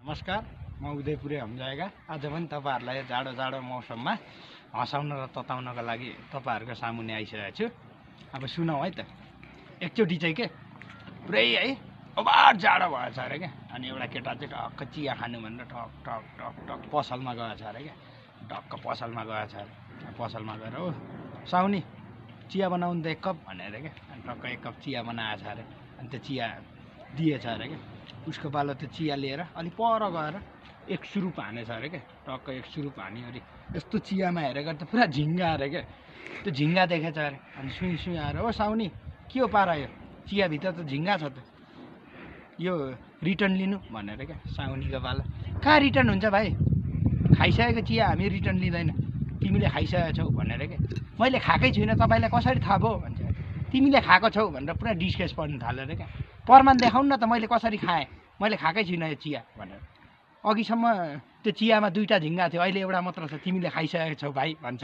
नमस्कार, म उदयपुरे हमजाएगा। आज पनि तपाईहरुलाई जाडो जाडो मौसममा हँसाउन र तताउनका लागि तपाईहरुको सामुन्ने आइसकेको छु। अब सुनौ है त। एकचोटी चाहिँ के पुरै है अबार जाडो भएछ अरे के। अनि एउटा केटा चाहिँ टक्क चिया खानु भनेर टक टक टक टक पसलमा गएछ अरे के। टक्क पसलमा गएछ अरे। पसलमा गएर ओ साउनी चिया बनाउनु त एक कप भनेर के। अनि टक्क एक कप चिया बनाएछ अरे। अनि त्यो चिया दिएछ अरे के। उसको पालो त्यो चिया लिएर अलि पर गएर एक सुरुप हानेछ अरे के। टक्क एक सुरुप हान्यो अरे। यस्तो चियामा हेरेको त पुरा झिङ्गा अरे के। त्यो झिङ्गा देखेछ अरे। अनि सुई सुई आएर ओ साउनी के हो पारा यो चियाभित्र त झिङ्गा छ त, यो रिटर्न लिनु भनेर क्या। साउनीको पालो कहाँ रिटर्न हुन्छ भाइ, खाइसकेको चिया हामी रिटर्न लिँदैन, तिमीले खाइसकेको छौ भनेर के। मैले खाएकै छुइनँ, तपाईँलाई कसरी थाहा भयो भन्छ। तिमीले खाएको छौ भनेर पुरा डिस्कस पर्नु थाल्यो अरे क्या। प्रमाण देखाउनु न त मैले कसरी खाएँ, मैले खाएकै छुइनँ यो चिया भनेर। अघिसम्म त्यो चियामा दुईटा झिङ्गा थियो, अहिले एउटा मात्र छ, तिमीले खाइसकेको छौ भाइ भन्छ।